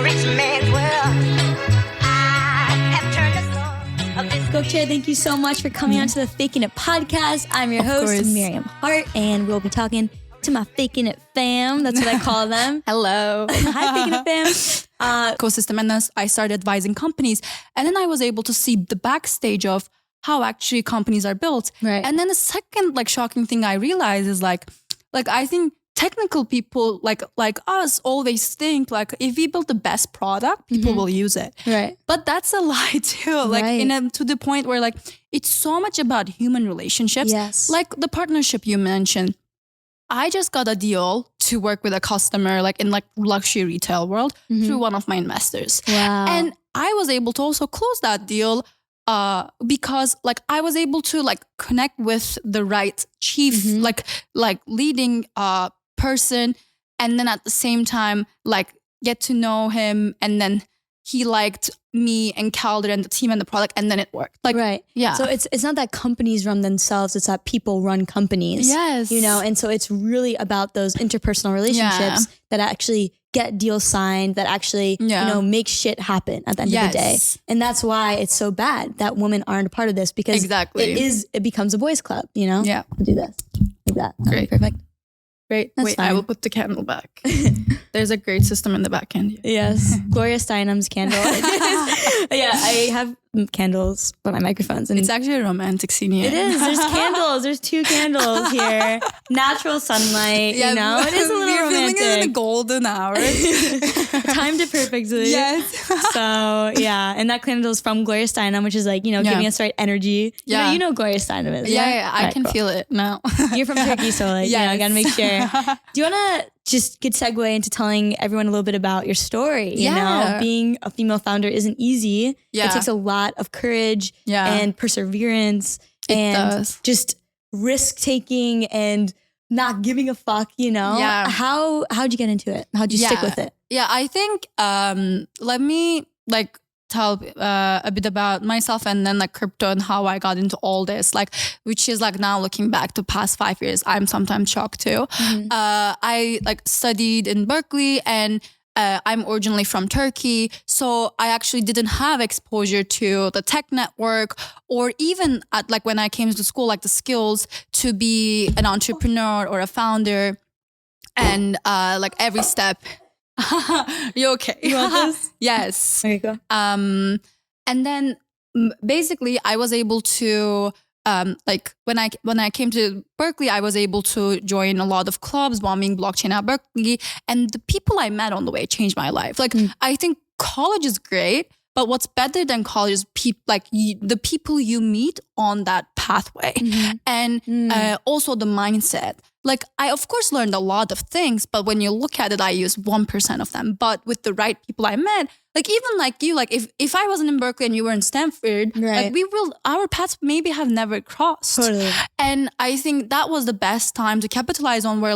rich man's world. I have turned the soul of this. Gokce, thank you so much for coming on to the Faking It podcast. I'm your host, Miriam Haart, and we'll be talking to my Faking It fam. That's what I call them. Hello. Hi, Faking It fam. Ecosystem, and then I started advising companies, and then I was able to see the backstage of how actually companies are built. Right. And then the second shocking thing I realized is like I think technical people like us always think if we build the best product, people will use it. Right. But that's a lie too. To the point where it's so much about human relationships. Yes. Like the partnership you mentioned. I just got a deal to work with a customer in luxury retail world through one of my investors. Wow. And I was able to also close that deal because I was able to connect with the right chief, leading person, and then at the same time get to know him, and then he liked me and Calder and the team and the product, and then it worked. Right. Yeah. So it's not that companies run themselves, it's that people run companies. Yes. And so it's really about those interpersonal relationships that actually get deals signed, that actually, make shit happen at the end of the day. And that's why it's so bad that women aren't a part of this, because it becomes a boys club, Yeah. We'll do this like that. Great. Perfect. Great. That's Wait, fine. I will put the candle back. There's a great system in the back end. Yes. Gloria Steinem's candle. Yeah, I have candles by my microphones. And it's actually a romantic scene. It is. There's candles. There's 2 candles here. Natural sunlight, It is a little we're romantic. Filming it in the golden hour. Timed it perfectly. Yes. So, yeah. And that candle is from Gloria Steinem, which is giving us the right energy. Yeah. You know Gloria Steinem is. Yeah. I Right, can cool. feel it now. You're from Turkey, so I gotta make sure. Do you wanna just get segue into telling everyone a little bit about your story? You know, being a female founder isn't easy. Yeah. It takes a lot of courage and perseverance and just risk taking and not giving a fuck, Yeah. How'd you get into it? How'd you stick with it? Yeah, I think let me tell a bit about myself and then crypto and how I got into all this, which is now looking back to past 5 years, I'm sometimes shocked too. I studied in Berkeley, and I'm originally from Turkey, so I actually didn't have exposure to the tech network, or even at when I came to school, the skills to be an entrepreneur or a founder, and every step. You okay? You want this? Yes. There you go. And then basically I was able to when I came to Berkeley, I was able to join a lot of clubs, bombing blockchain at Berkeley, and the people I met on the way changed my life. I think college is great, but what's better than college is the people you meet on that pathway, and also the mindset. I of course learned a lot of things, but when you look at it, I used 1% of them. But with the right people I met, even you, if I wasn't in Berkeley and you were in Stanford, our paths maybe have never crossed. Totally. And I think that was the best time to capitalize on where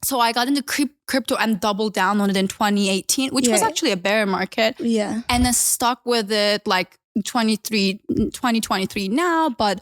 so I got into crypto and doubled down on it in 2018, which was actually a bear market. Yeah. And then stuck with it 2023 now, but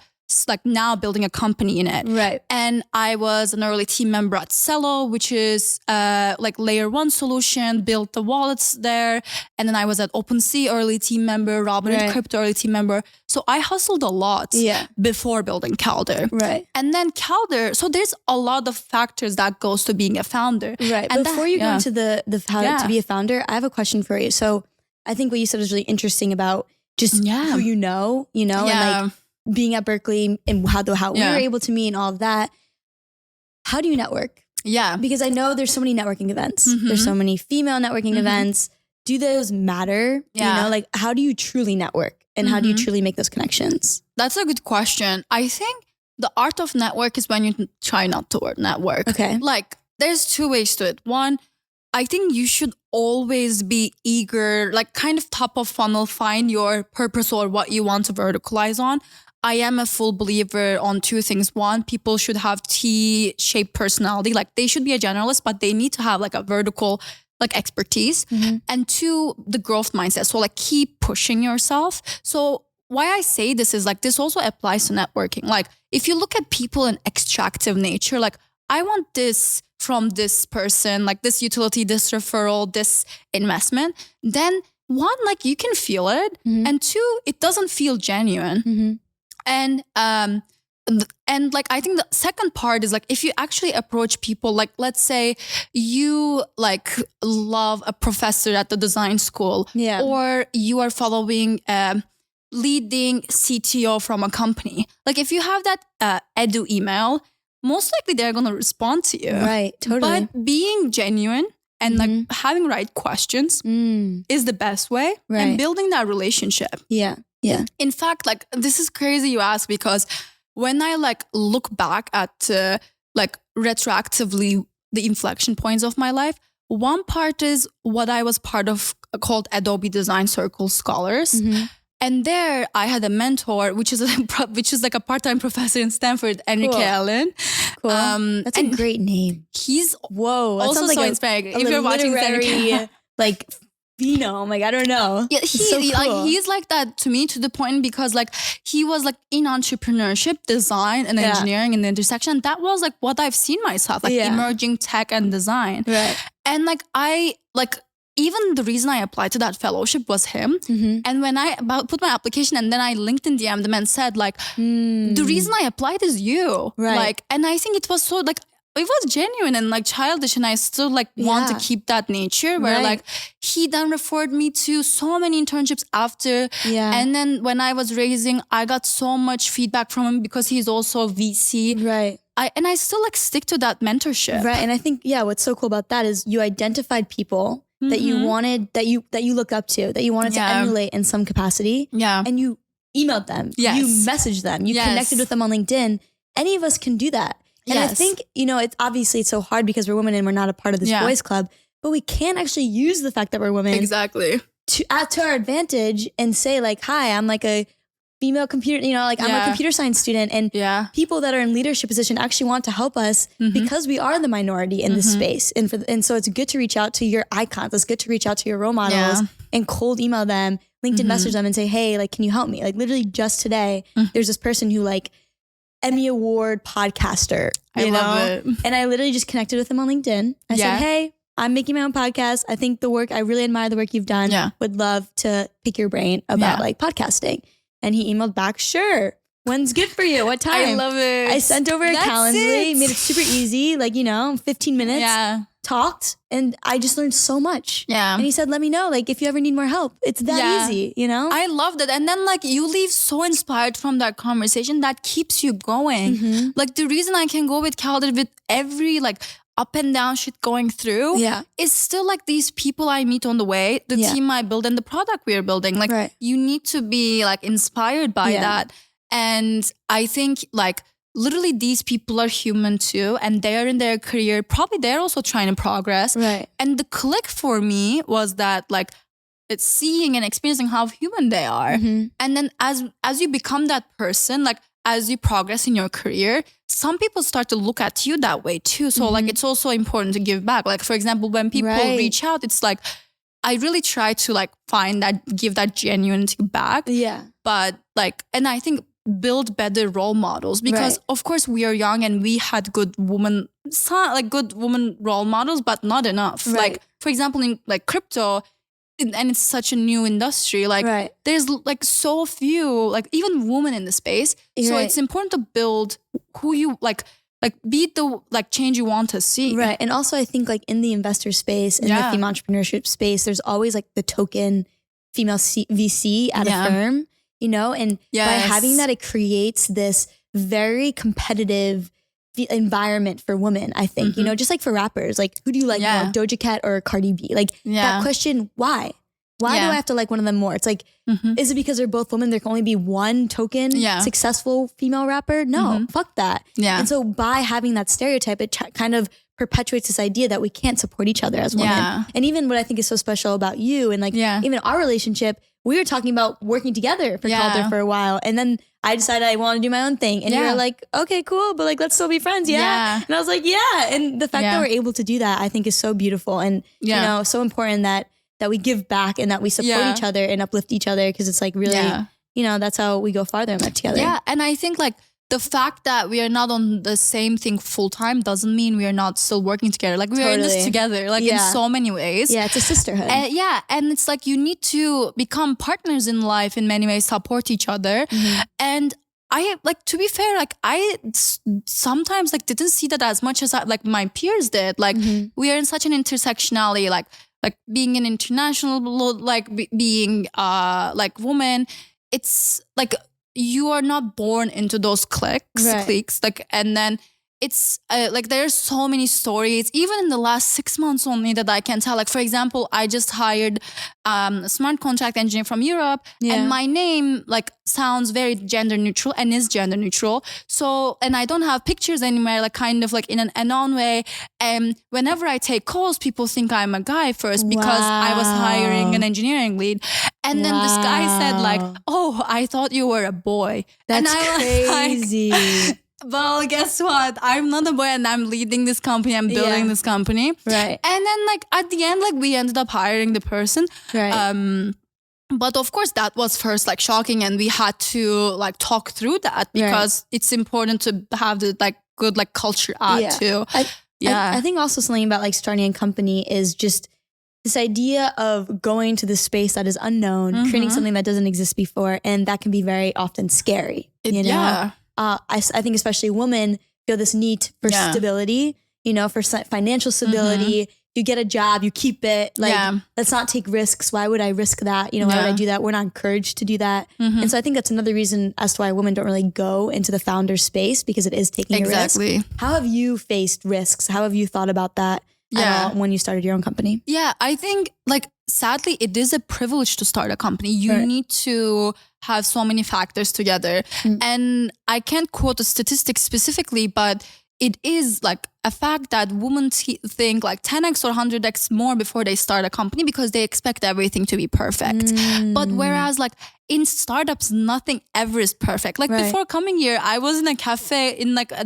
now building a company in it. Right. And I was an early team member at Cello, which is layer 1 solution, built the wallets there. And then I was at OpenSea, early team member, Robinhood Crypto, early team member. So I hustled a lot before building Calder. Right. And then Calder, so there's a lot of factors that goes to being a founder. Right. And before you go into the how to be a founder, I have a question for you. So I think what you said was really interesting about just who you know, and being at Berkeley and how we were able to meet and all of that. How do you network? Yeah. Because I know there's so many networking events. There's so many female networking events. Do those matter? Yeah. How do you truly network? And how do you truly make those connections? That's a good question. I think the art of network is when you try not to network. Okay. There's 2 ways to it. One, I think you should always be eager, kind of top of funnel, find your purpose or what you want to verticalize on. I am a full believer on 2 things. One, people should have T-shaped personality. They should be a generalist, but they need to have a vertical expertise. And 2, the growth mindset. So keep pushing yourself. So why I say this is this also applies to networking. If you look at people in extractive nature, I want this from this person, like this utility, this referral, this investment, then one, like you can feel it. And two, it doesn't feel genuine. And like, I think the second part is like, if you actually approach people, like, let's say you like love a professor at the design school, or you are following leading CTO from a company. Like if you have that edu email, most likely they're going to respond to you. Right, totally. But being genuine and like having right questions is the best way, and building that relationship. Yeah. In fact, like this is crazy you ask, because when I like look back at like retroactively the inflection points of my life, one part is what I was part of called Adobe Design Circle Scholars. And there I had a mentor, which is like a part-time professor in Stanford, Enrique Allen. Cool. That's a great name. He's that also sounds like so inspiring. If you're watching Enrique, like phenome, like I don't know. Yeah, so cool. like he's like that to me, to the point because like he was like in entrepreneurship, design, and engineering in the intersection. That was like what I've seen myself, like emerging tech and design. Right. And like even the reason I applied to that fellowship was him. And when I put my application and then I LinkedIn DM'd them and said like, the reason I applied is you. Right. Like, and I think it was so like, it was genuine and like childish, and I still like want to keep that nature where like he then referred me to so many internships after. And then when I was raising, I got so much feedback from him because he's also VC. Right. I still like stick to that mentorship. Right. And I think, what's so cool about that is you identified people that you wanted, that you look up to, that you wanted to emulate in some capacity. Yeah. And you emailed them. Yes. You messaged them. You connected with them on LinkedIn. Any of us can do that. And I think, it's so hard because we're women and we're not a part of this boys club, but we can actually use the fact that we're women to our advantage and say like, hi, I'm like a female computer, I'm a computer science student, and people that are in leadership position actually want to help us because we are the minority in this space. And so it's good to reach out to your icons. It's good to reach out to your role models and cold email them, LinkedIn message them and say, hey, like, can you help me? Like literally just today, there's this person who like Emmy Award podcaster, I love it. And I literally just connected with him on LinkedIn. I said, hey, I'm making my own podcast. I think I really admire the work you've done. Would love to pick your brain about like podcasting. And he emailed back, sure. When's good for you? What time? I love it. I sent over a Calendly, made it super easy, 15 minutes, talked, and I just learned so much. Yeah. And he said, let me know, like, if you ever need more help. It's that easy, I loved it. And then, like, you leave so inspired from that conversation that keeps you going. Like, the reason I can go with Calendly with every, like, up and down shit going through is still like these people I meet on the way, the team I build and the product we're building. Like you need to be like inspired by that. And I think like literally these people are human too, and they're in their career. Probably they're also trying to progress. Right. And the click for me was that like it's seeing and experiencing how human they are. And then as you become that person, like as you progress in your career, some people start to look at you that way too. So like, it's also important to give back. Like, for example, when people reach out, it's like, I really try to like give that genuinity back. Yeah. But like, and I think build better role models because of course we are young and we had good woman role models, but not enough. Like, for example, in like crypto, and it's such a new industry, like there's like so few, like even women in the space. So it's important to build who you like be the like change you want to see. Right. And also I think like in the investor space, in the female entrepreneurship space, there's always like the token female VC at a firm, and by having that, it creates this very competitive environment for women, I think, just like for rappers, like who do you like more, Doja Cat or Cardi B? Like that question, why do I have to like one of them more? It's like, is it because they're both women? There can only be one token successful female rapper? No, fuck that. Yeah. And so by having that stereotype, it kind of perpetuates this idea that we can't support each other as women. Yeah. And even what I think is so special about you and like even our relationship, we were talking about working together for Calder for a while. And then I decided I want to do my own thing. And you were like, okay, cool. But like, let's still be friends. Yeah. And I was like, yeah. And the fact that we're able to do that, I think is so beautiful. And, so important that we give back and that we support each other and uplift each other. Cause it's like really, that's how we go farther in life together. Yeah. And I think like the fact that we are not on the same thing full time doesn't mean we are not still working together. Like we are in this together, like in so many ways. Yeah, it's a sisterhood. And it's like you need to become partners in life in many ways, support each other. And I like, to be fair, like I sometimes like didn't see that as much as like my peers did. Like we are in such an intersectionality, like being an international, like being like woman. It's like you are not born into those cliques, like, and then it's like there's so many stories, even in the last 6 months only, that I can tell. Like, for example, I just hired a smart contract engineer from Europe, and my name like sounds very gender neutral and is gender neutral. So, and I don't have pictures anywhere, like kind of like in an anon way. And whenever I take calls, people think I'm a guy first because I was hiring an engineering lead. And then this guy said like, "Oh, I thought you were a boy." That's and I crazy. Was like, well, guess what? I'm not a boy and I'm leading this company. I'm building this company. Right. And then like at the end, like we ended up hiring the person. Right. But of course that was first like shocking, and we had to like talk through that because it's important to have the like good like culture add too. I think also something about like starting a company is just this idea of going to the space that is unknown, creating something that doesn't exist before. And that can be very often scary. You know? I think especially women feel this need for stability, you know, for financial stability. You get a job, you keep it. Like, let's not take risks. Why would I risk that? You know, why would I do that? We're not encouraged to do that. And so I think that's another reason as to why women don't really go into the founder space, because it is taking a risk. How have you faced risks? How have you thought about that at all when you started your own company? Yeah, I think like sadly, it is a privilege to start a company. You need to have so many factors together. And I can't quote a statistic specifically, but it is like a fact that women think like 10x or 100x more before they start a company because they expect everything to be perfect. But whereas like in startups, nothing ever is perfect. Like before coming here, I was in a cafe in like a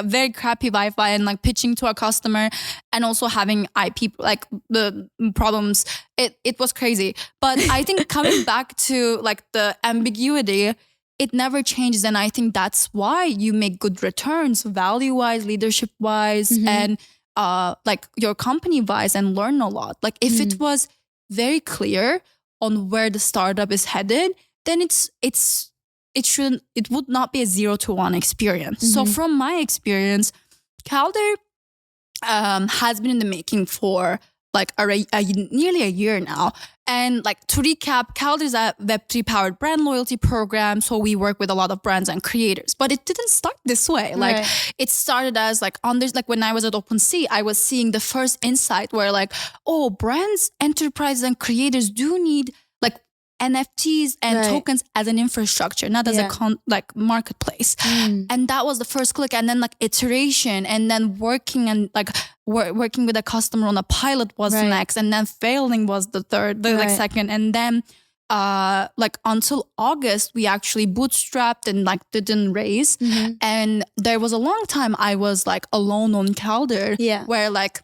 very crappy Wi-Fi and like pitching to a customer and also having IP like the problems. It was crazy. But I think coming back to like the ambiguity, it never changes. And I think that's why you make good returns value-wise, leadership-wise, and like your company-wise, and learn a lot. Like if it was very clear on where the startup is headed, then it would not be a 0 to 1 experience. So from my experience, Calder has been in the making for like nearly a year now. And like to recap, Calder is a Web3 powered brand loyalty program. So we work with a lot of brands and creators, but it didn't start this way. Like it started as like like when I was at OpenSea, I was seeing the first insight where like, oh, brands, enterprises and creators do need like NFTs and tokens as an infrastructure, not as a like marketplace. And that was the first click. And then like iteration, and then working and like working with a customer on a pilot was next, and then failing was the third, like second. And then like until August, we actually bootstrapped and like didn't raise. And there was a long time I was like alone on Calder, where like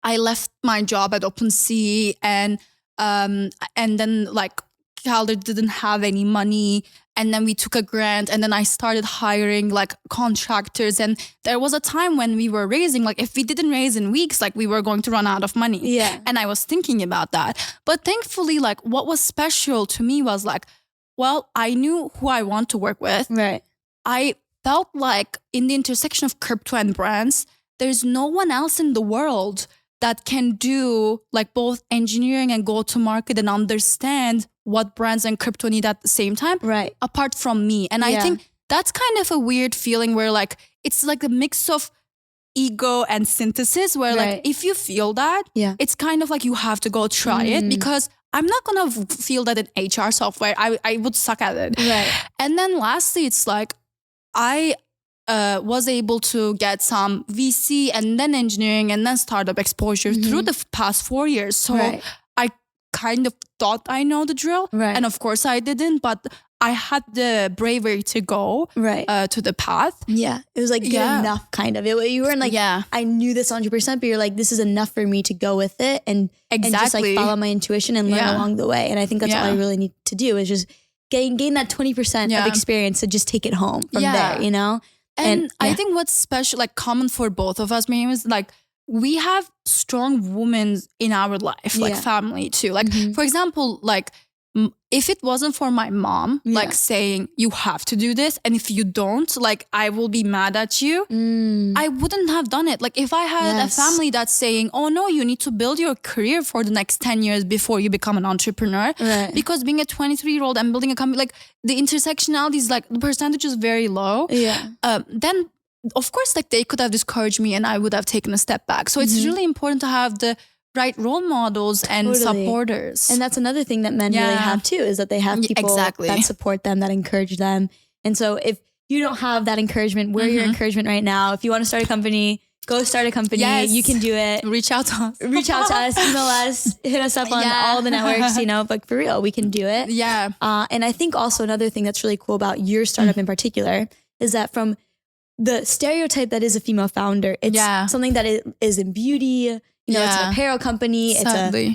I left my job at OpenSea and then like Calder didn't have any money, and then we took a grant, and then I started hiring like contractors, and there was a time when we were raising, like if we didn't raise in weeks, like we were going to run out of money. And I was thinking about that. But thankfully, like what was special to me was like, well, I knew who I want to work with. I felt like in the intersection of crypto and brands, there's no one else in the world that can do like both engineering and go to market and understand what brands and crypto need at the same time, apart from me. And I think that's kind of a weird feeling where like, it's like a mix of ego and synthesis where like, if you feel that, it's kind of like you have to go try it, because I'm not going to feel that in HR software. I would suck at it. And then lastly, it's like, I was able to get some VC and then engineering and then startup exposure through the past 4 years. So I kind of thought I know the drill. And of course I didn't, but I had the bravery to go to the path. It was like good enough kind of. You weren't like, I knew this 100%, but you're like, this is enough for me to go with it and just like follow my intuition and learn along the way. And I think that's all I really need to do is just gain that 20% of experience to just take it home from there, you know? And I think what's special, like common for both of us, Miriam, is like we have strong women in our life, like family too. Like, for example, like if it wasn't for my mom, like saying you have to do this, and if you don't, like I will be mad at you, I wouldn't have done it. Like if I had a family that's saying, oh no, you need to build your career for the next 10 years before you become an entrepreneur. Because being a 23-year-old and building a company, like the intersectionality is like the percentage is very low. Then of course, like they could have discouraged me and I would have taken a step back. So it's really important to have the right role models and supporters. And that's another thing that men really have too, is that they have people that support them, that encourage them. And so if you don't have that encouragement, we're your encouragement right now. If you want to start a company, go start a company. You can do it. Reach out to us. Email us, hit us up on all the networks, you know, but for real, we can do it. And I think also another thing that's really cool about your startup in particular is that from the stereotype that is a female founder, it's something that is in beauty. You know, it's an apparel company, it's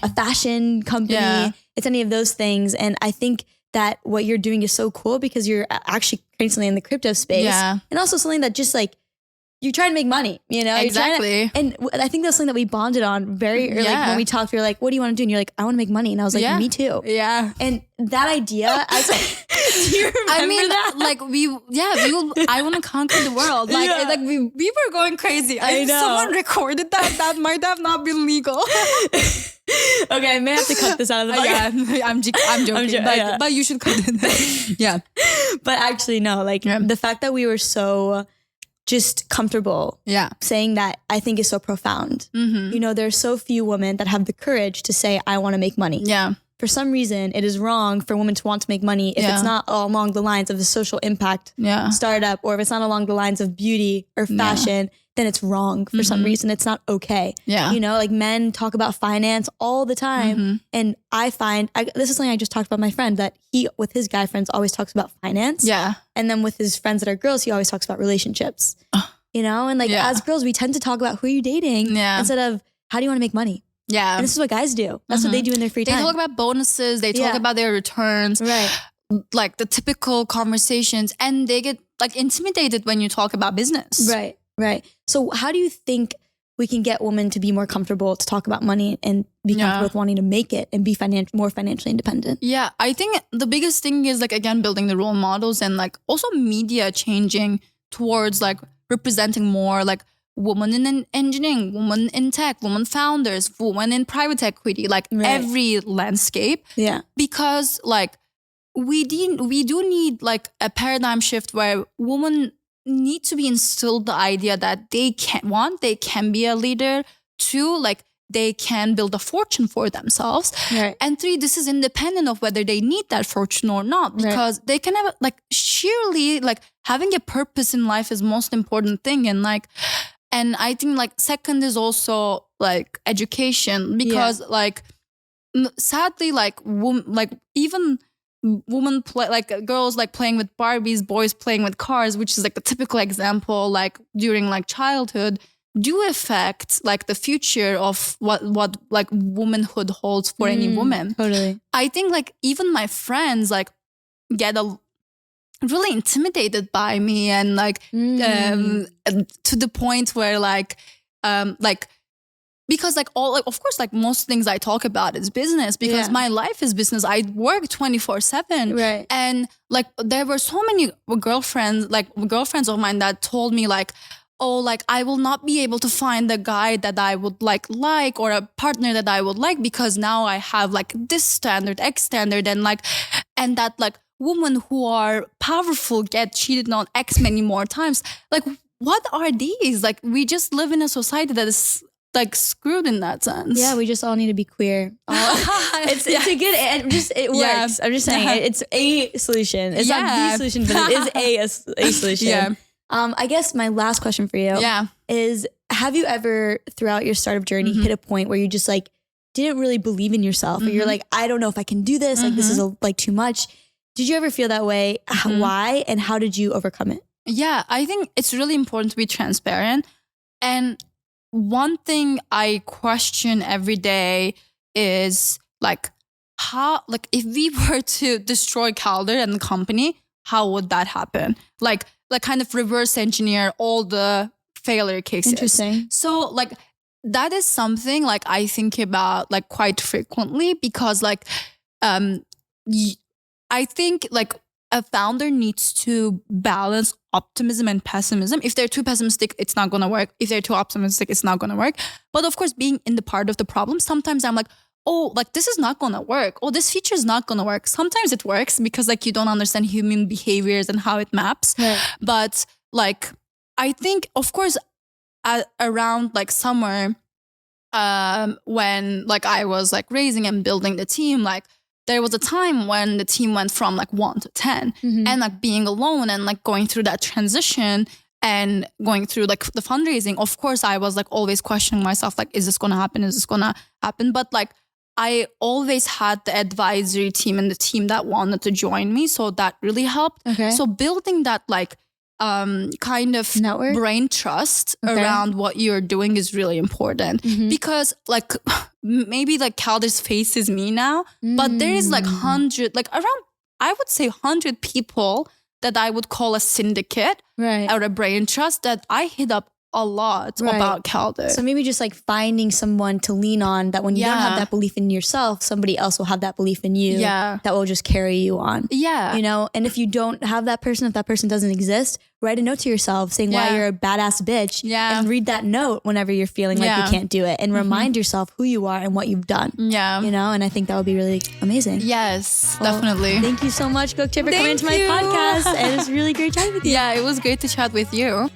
a fashion company, it's any of those things. And I think that what you're doing is so cool because you're actually creating something in the crypto space. And also something that just like, you're trying to make money, you know? Exactly. And I think that's something that we bonded on very early. Like when we talked, we were like, what do you want to do? And you're like, I want to make money. And I was like, me too. And that idea, I was like, do you remember that? Like I want to conquer the world. Like we were going crazy. I if know. someone recorded that might have not been legal. Okay, I may have to cut this out of the podcast. I'm joking. But you should cut it. But actually, no, like the fact that we were so just comfortable saying that, I think is so profound. You know, there's so few women that have the courage to say, I want to make money. For some reason, it is wrong for women to want to make money if it's not along the lines of a social impact startup, or if it's not along the lines of beauty or fashion, then it's wrong for some reason. It's not okay. You know, like men talk about finance all the time. And I find, this is something I just talked about my friend, that he, with his guy friends, always talks about finance. And then with his friends that are girls, he always talks about relationships. You know, and like as girls, we tend to talk about who are you dating instead of how do you want to make money? And this is what guys do. That's what they do in their free time. They talk about bonuses. They talk about their returns. Like the typical conversations. And they get like intimidated when you talk about business. Right. So how do you think we can get women to be more comfortable to talk about money and be comfortable with wanting to make it and be more financially independent? I think the biggest thing is like, again, building the role models and like also media changing towards like representing more like women in engineering, women in tech, women founders, women in private equity, like every landscape. Because like we do need like a paradigm shift where women need to be instilled the idea that they can be a leader. 2, like they can build a fortune for themselves. And 3, this is independent of whether they need that fortune or not, because they can have like sheerly like having a purpose in life is most important thing. And like, and I think like second is also like education, because like sadly like even women play like girls like playing with Barbies, boys playing with cars, which is like a typical example like during like childhood, do affect like the future of what like womanhood holds for any woman. I think like even my friends like get really intimidated by me and like to the point where like because like all, like, of course, like most things I talk about is business, because my life is business. I work 24/7. And like, there were so many girlfriends of mine that told me like, oh, like I will not be able to find a guy that I would like or a partner that I would like, because now I have like this standard, X standard, and that like women who are powerful get cheated on X many more times. Like, what are these? Like, we just live in a society that is like screwed in that sense. Yeah, we just all need to be queer. It's a good, it works. I'm just saying it's a solution. It's not the solution, but it is a solution. I guess my last question for you is, have you ever throughout your startup journey hit a point where you just like didn't really believe in yourself, or you're like, I don't know if I can do this, like this is like too much? Did you ever feel that way? Why? And how did you overcome it? Yeah, I think it's really important to be transparent. And one thing I question every day is like, how, like, if we were to destroy Calder and the company, how would that happen? Like kind of reverse engineer all the failure cases. Interesting. So like that is something like I think about like quite frequently, because like I think like a founder needs to balance optimism and pessimism. If they're too pessimistic, it's not going to work. If they're too optimistic, it's not going to work. But of course, being in the part of the problem, sometimes I'm like, oh, like this is not going to work. Oh, this feature is not going to work. Sometimes it works because like you don't understand human behaviors and how it maps. Right. But like, I think, of course, around like summer, when like I was like raising and building the team, like there was a time when the team went from like 1 to 10 and like being alone and like going through that transition and going through like the fundraising. Of course, I was like always questioning myself, like, is this going to happen? Is this going to happen? But like, I always had the advisory team and the team that wanted to join me. So that really helped. Okay. So building that like kind of network, brain trust around what you're doing is really important, because like maybe like Calder's face is me now, but there is like 100, like around, I would say 100 people that I would call a syndicate, right, or a brain trust that I hit up a lot about Calder. So maybe just like finding someone to lean on, that when you don't have that belief in yourself, somebody else will have that belief in you that will just carry you on. Yeah. You know, and if you don't have that person, if that person doesn't exist, write a note to yourself saying why you're a badass bitch, and read that note whenever you're feeling like you can't do it, and remind yourself who you are and what you've done. Yeah. You know, and I think that would be really amazing. Yes, definitely. Thank you so much, Gokce, for coming to my podcast. And it was really great chatting with you. Yeah, it was great to chat with you.